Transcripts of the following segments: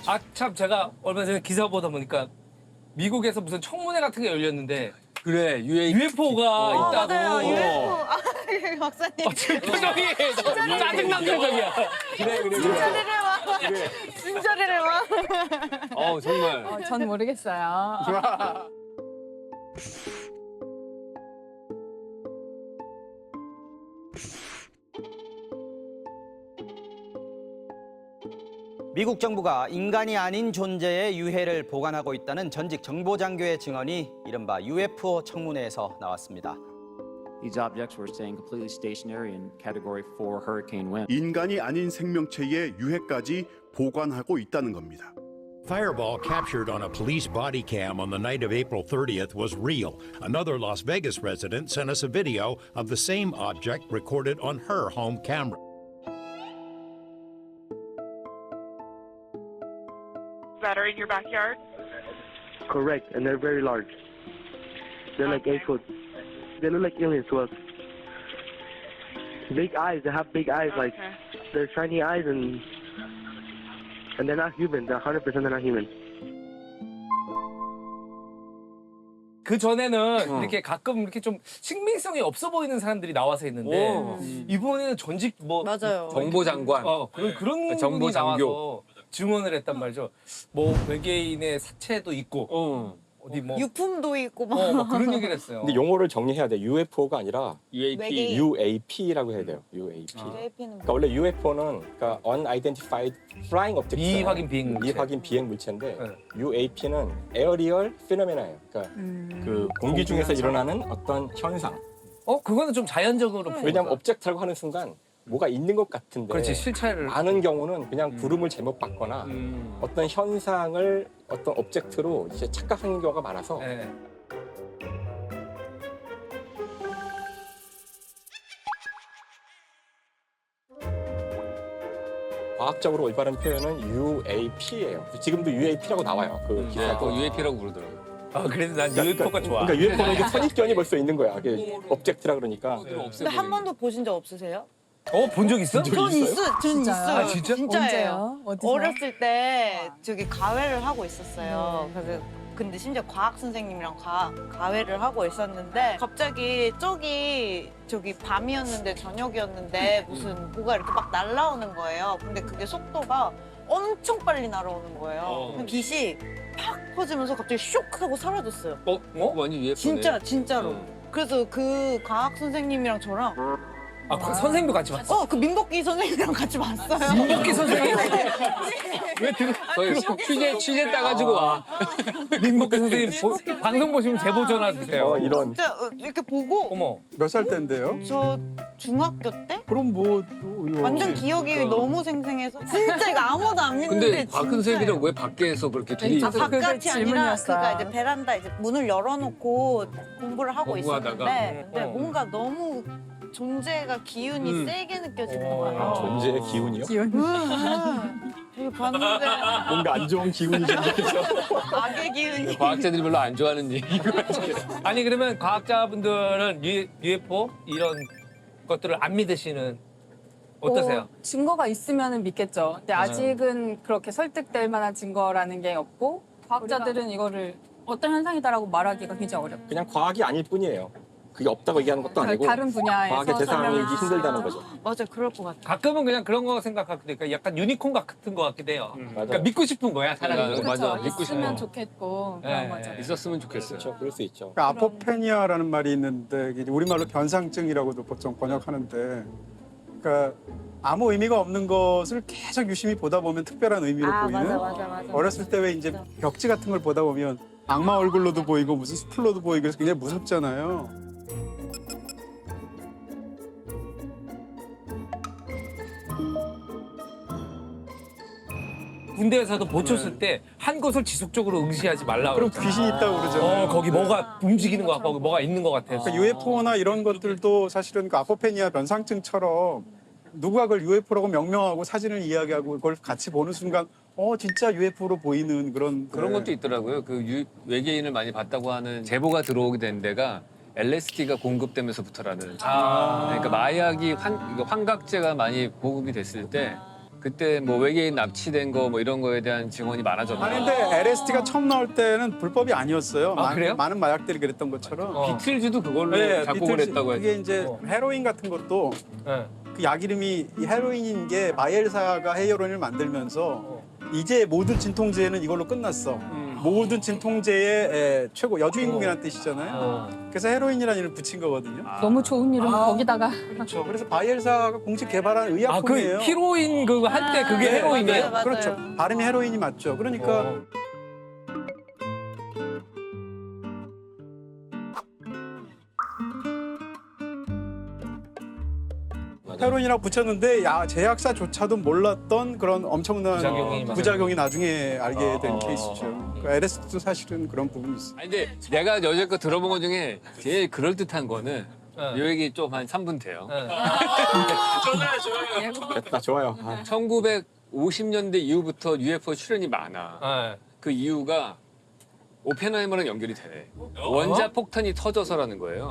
아, 참 제가 얼마 전에 기사 보다 보니까 미국에서 무슨 청문회 같은 게 열렸는데 그래, UFO가 있다고. 맞아요. UFO. 아, 박사님. 지금 표정이 짜증난 표정이야. 그래. 진짜리를 와. 진짜리를 와. 정말. 전 모르겠어요. 미국 정부가 인간이 아닌 존재의 유해를 보관하고 있다는 전직 정보장교의 증언이 이른바 UFO 청문회에서 나왔습니다. These objects were staying completely stationary in Category 4 hurricane wind. 인간이 아닌 생명체의 유해까지 보관하고 있다는 겁니다. Fireball captured on a police body cam on the night of April 30th was real. Another Las Vegas resident sent us a video of the same object recorded on her home camera. That are in your backyard? Correct, and they're very large. They're like 8 foot. They look like aliens to us. Big eyes. They have big eyes, like they're shiny eyes, and they're not human. They're 100% they're not human. 그 전에는 이렇게 가끔 이렇게 좀 신빙성이 없어 보이는 사람들이 나와서 했는데 이번에는 전직 뭐 맞아요. 정보장관. 그런 정보 분이 장교. 나와서 증언을 했단 말이죠. 뭐 외계인의 사체도 있고 어디 뭐 유품도 있고 막. 뭐 그런 얘기를 했어요. 근데 용어를 정리해야 돼. UFO가 아니라 외계인. UAP라고 해야 돼요. UAP. UAP는 그러니까 원래 UFO는 그러니까 Unidentified Flying Object. 미확인 비행 물체. 미확인 비행 물체인데 네. UAP는 Aerial Phenomena예요. 그러니까 그 공기 중에서 일어나는 어떤 현상. 그거는 좀 자연적으로 왜냐하면 오브젝트라고 하는 순간 뭐가 있는 것 같은데. 그렇지 실체를 많은 경우는 그냥 구름을 제목 받거나 어떤 현상을 어떤 오브젝트로 이제 착각하는 경우가 많아서. 네. 과학적으로 올바른 표현은 UAP예요. 지금도 UAP라고 나와요. 그 기사가. 또 UAP라고 부르더라고요. 그래서 난 UFO가 좋아. 그러니까 UFO는 이게 선입견이 벌써 있는 거야. 그게 오브젝트라 그러니까. 근데 한 번도 보신 적 없으세요? 본 적 있어? 전 있어요. 아, 진짜? 진짜예요. 어디서? 어렸을 때 저기 가회를 하고 있었어요. 그래서 근데 심지어 과학 선생님이랑 가회를 하고 있었는데 갑자기 저기 밤이었는데 저녁이었는데 무슨 뭐가 이렇게 막 날아오는 거예요. 근데 그게 속도가 엄청 빨리 날아오는 거예요. 빛이 팍 퍼지면서 갑자기 쇽 하고 사라졌어요. 완전 UFO네. 진짜로. 그래서 그 과학 선생님이랑 저랑 그 선생님도 같이 봤어? 그 민복기 선생님이랑 같이 봤어요. 민복기 선생님 왜 취재 따가지고 와. 민복기 선생님 방송 보시면 제보 전화 주세요. 이런. 진짜 이렇게 보고 어머. 몇 살 때인데요? 저 중학교 때? 그럼 뭐 완전 기억이 너무 생생해서 진짜 이거 아무도 안 믿는데 근데 박 선생님이랑 왜 밖에서 그렇게 둘이 바깥이 아니라 질문이었어요. 그러니까 이제 베란다 이제 문을 열어놓고 공부를 하고 공부하다가? 있었는데 근데 뭔가 너무 존재가 기운이 세게 느껴지는 거예요. 존재의 기운이요? 기운. 이거 봤는데 뭔가 안 좋은 기운이 좀 느껴져. 악의 기운이. 과학자들이 별로 안 좋아하는 얘기고. 아니 그러면 과학자분들은 UFO 이런 것들을 안 믿으시는 어떠세요? 증거가 있으면 믿겠죠. 근데 아직은 그렇게 설득될 만한 증거라는 게 없고 과학자들은 이거를 어떤 현상이다라고 말하기가 굉장히 어렵죠. 그냥 과학이 아닐 뿐이에요. 그게 없다고 얘기하는 것도 아니고. 다른 분야에서 과학의 대상이기 설명하기 힘들다는 거죠. 맞아, 그럴 것 같아. 가끔은 그냥 그런 거 생각하게 되니까 약간 유니콘 같은 거 같기도 해요. 그러니까 맞아요. 믿고 싶은 거야 사람이. 맞아, 그렇죠. 믿고 있으면 싶어. 좋겠고 네. 그런 거죠. 있었으면 좋겠어요. 그렇죠. 그럴 수 있죠. 그러니까 아포페니아라는 말이 있는데 이게 우리말로 변상증이라고도 보통 번역하는데 그러니까 아무 의미가 없는 것을 계속 유심히 보다 보면 특별한 의미로 보이는 맞아. 어렸을 때 왜 이제 벽지 같은 걸 보다 보면 악마 얼굴로도 보이고 무슨 스플로도 보이고 그래서 굉장히 무섭잖아요. 군대에서도 보쳤을 때 한 것을 지속적으로 응시하지 말라고. 그럼 귀신이 있다고 그러잖아요. 거기 뭐가 움직이는 것 같고 뭐가 있는 것 같아. 그러니까 UFO나 이런 것들도 사실은 그 아포페니아 변상증처럼 누가 그걸 UFO라고 명명하고 사진을 이야기하고 그걸 같이 보는 순간 진짜 UFO로 보이는 그런 것도 있더라고요. 그 외계인을 많이 봤다고 하는 제보가 들어오게 된 데가 LSD가 공급되면서부터라는. 그러니까 마약이 환각제가 많이 보급이 됐을 때 그때 뭐 외계인 납치된 거 뭐 이런 거에 대한 증언이 많아졌나? 아니 근데 LSD가 처음 나올 때는 불법이 아니었어요. 그래요? 많은 마약들이 그랬던 것처럼. 비틀즈도 그걸로 네, 작곡을 비틀즈, 했다고 그게 해서. 이제 헤로인 같은 것도 그 약 이름이 이 헤로인인 게 바이엘사가 헤로인을 만들면서 이제 모든 진통제는 이걸로 끝났어. 모든 진통제의 최고 여주인공이라는 뜻이잖아요. 그래서 헤로인이라는 이름을 붙인 거거든요. 너무 좋은 이름 거기다가. 그렇죠. 그래서 바이엘사가 공식 개발한 그 의약품이에요. 히로인 그거 할 때 그게 네, 헤로인이에요? 맞아요. 그렇죠. 발음이 헤로인이 맞죠. 그러니까 헤로인이라고 붙였는데 제약사조차도 몰랐던 그런 엄청난 부작용이 나중에 알게 된 케이스죠. 그러니까 LSD도 사실은 그런 부분이 있어요. 아니 근데 내가 여태껏 들어본 것 중에 제일 그럴듯한 거는 요 얘기 좀 한 3분 돼요. 됐다, 좋아요. 1950년대 이후부터 UFO 출연이 많아. 그 이유가 오펜하이머랑 연결이 돼. 원자 폭탄이 터져서라는 거예요.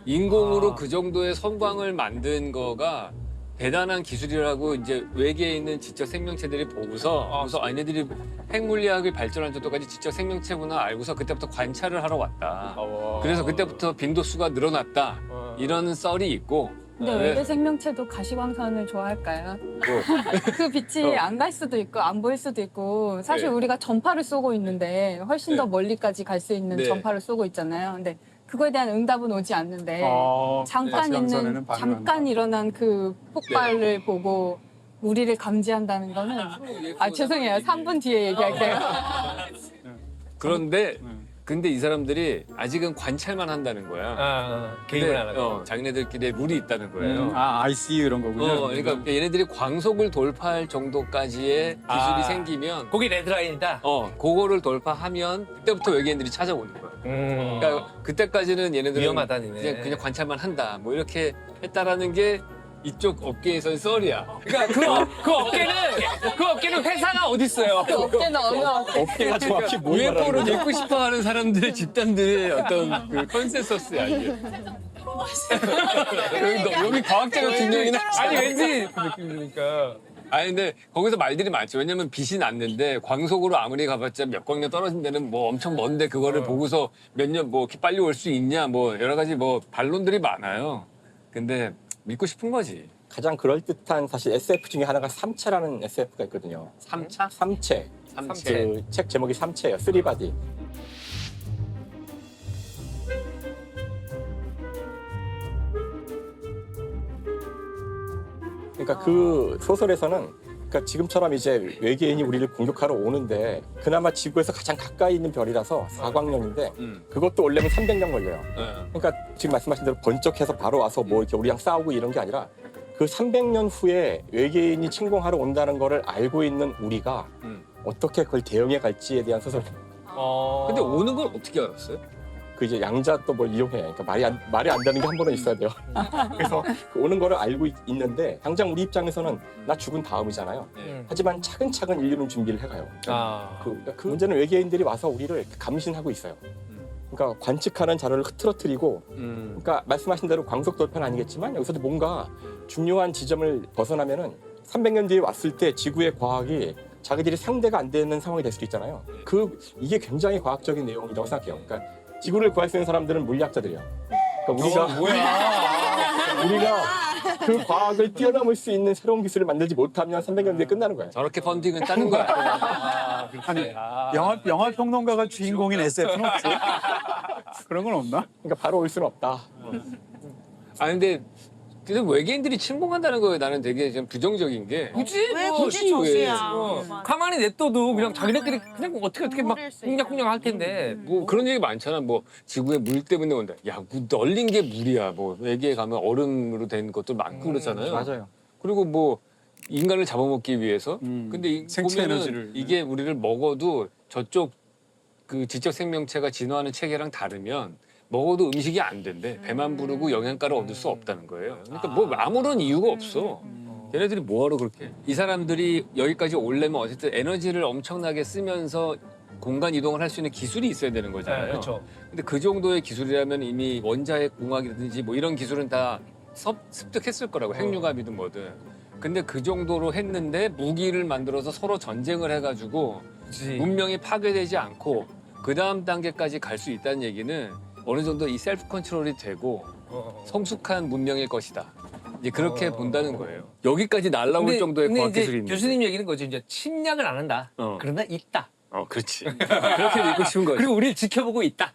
인공으로 그 정도의 성광을 만든 거가 대단한 기술이라고 이제 외계에 있는 지적 생명체들이 보고서 얘네들이 핵물리학을 발전할 정도까지 지적 생명체구나 알고서 그때부터 관찰을 하러 왔다. 그래서 그때부터 빈도수가 늘어났다. 이런 썰이 있고. 근데 외계 생명체도 가시광선을 좋아할까요? 그 빛이 안 갈 수도 있고 안 보일 수도 있고 사실 우리가 전파를 쏘고 있는데 훨씬 더 멀리까지 갈 수 있는 전파를 쏘고 있잖아요. 근데 그거에 대한 응답은 오지 않는데 잠깐 일어난 그 폭발을 보고 우리를 감지한다는 거는 죄송해요. 3분 뒤에 얘기할게요. 그런데 근데 이 사람들이 아직은 관찰만 한다는 거야. 개입을 안 하고. 자기네들끼리 물이 있다는 거예요. ICU 이런 거군요. 그러니까 얘네들이 광속을 돌파할 정도까지의 기술이 생기면 거기 레드라인이다. 그거를 돌파하면 그때부터 외계인들이 찾아오는 거야. 그러니까 그때까지는 얘네들은 위험하다니네. 그냥 관찰만 한다. 뭐 이렇게 했다라는 게 이쪽 업계에서는 썰이야. 그러니까 그 업계는 회사가 어디 있어요? 그 업계는 어느 업계가 정확히 뭘 UFO를 말하는 믿고 싶어하는 사람들의 집단들의 어떤 그 컨센서스야 이게. 여기 과학자가 두 명이나. 아니 왠지 그 느낌이니까. 아니 근데 거기서 말들이 많죠. 왜냐면 빛이 났는데 광속으로 아무리 가봤자 몇 광년 떨어진 데는 뭐 엄청 먼데 그거를 보고서 몇 년 뭐 이렇게 빨리 올 수 있냐 뭐 여러 가지 뭐 반론들이 많아요. 근데 믿고 싶은 거지. 가장 그럴듯한 사실 SF 중에 하나가 삼체라는 SF가 있거든요. 삼차? 삼체. 그 책 제목이 삼체예요. 쓰리바디. 그러니까 그 소설에서는 그러니까 지금처럼 이제 외계인이 우리를 공격하러 오는데 그나마 지구에서 가장 가까이 있는 별이라서 4광년인데 그것도 오려면 300년 걸려요. 그러니까 지금 말씀하신 대로 번쩍해서 바로 와서 뭐 이렇게 우리랑 싸우고 이런 게 아니라 그 300년 후에 외계인이 침공하러 온다는 거를 알고 있는 우리가 어떻게 그걸 대응해 갈지에 대한 소설입니다. 근데 오는 걸 어떻게 알았어요? 그 이제 양자 또 뭘 이용해. 그러니까 말이 안 되는 게 한 번은 있어야 돼요. 그래서 그 오는 거를 알고 있는데 당장 우리 입장에서는 나 죽은 다음이잖아요. 하지만 차근차근 인류는 준비를 해가요. 그 문제는 외계인들이 와서 우리를 감신하고 있어요. 그러니까 관측하는 자료를 흐트러뜨리고 그러니까 말씀하신 대로 광속 돌파는 아니겠지만 여기서도 뭔가 중요한 지점을 벗어나면은 300년 뒤에 왔을 때 지구의 과학이 자기들이 상대가 안 되는 상황이 될 수도 있잖아요. 이게 굉장히 과학적인 내용이라고 생각해요. 그러니까 지구를 구할 수 있는 사람들은 물리학자들이야. 그러니까 우리가 그 과학을 뛰어넘을 수 있는 새로운 기술을 만들지 못하면 300년 뒤에 끝나는 거야. 저렇게 펀딩은 따는 거야. 아니 영화 평론가가 주인공인 SF는 없지? 그런 건 없나? 그러니까 바로 올 수는 없다. 근데 외계인들이 침공한다는 거에 나는 되게 좀 부정적인 게 왜 굳이 저수야? 가만히 냅둬도 그냥 자기네끼리 그냥 어떻게 막 쿵냥쿵냥 할 텐데. 뭐 그런 얘기 많잖아. 뭐 지구에 물 때문에 온다. 야, 널린 게 물이야. 뭐 외계에 가면 얼음으로 된 것도 많고 그렇잖아요. 맞아요. 그리고 뭐 인간을 잡아먹기 위해서. 근데 생체 보면은 에너지를. 이게 우리를 먹어도 저쪽 그 지적 생명체가 진화하는 체계랑 다르면 먹어도 음식이 안 된대. 배만 부르고 영양가를 얻을 수 없다는 거예요. 그러니까 뭐 아무런 이유가 없어. 얘네들이 뭐하러 그렇게. 이 사람들이 여기까지 오려면 어쨌든 에너지를 엄청나게 쓰면서 공간 이동을 할 수 있는 기술이 있어야 되는 거잖아요. 그렇죠. 근데 그 정도의 기술이라면 이미 원자핵 공학이라든지 뭐 이런 기술은 다 습득했을 거라고. 핵융합이든 뭐든. 근데 그 정도로 했는데 무기를 만들어서 서로 전쟁을 해가지고 그치. 문명이 파괴되지 않고 그 다음 단계까지 갈 수 있다는 얘기는 어느 정도 이 셀프 컨트롤이 되고 성숙한 문명일 것이다. 이제 그렇게 본다는 거예요. 여기까지 날라올 정도의 근데 과학 이제 기술이 있는. 교수님 얘기는 거죠. 이제 침략을 안 한다. 그러나 있다. 그렇지. 그렇게 믿고 싶은 거지. 그리고 우리를 지켜보고 있다.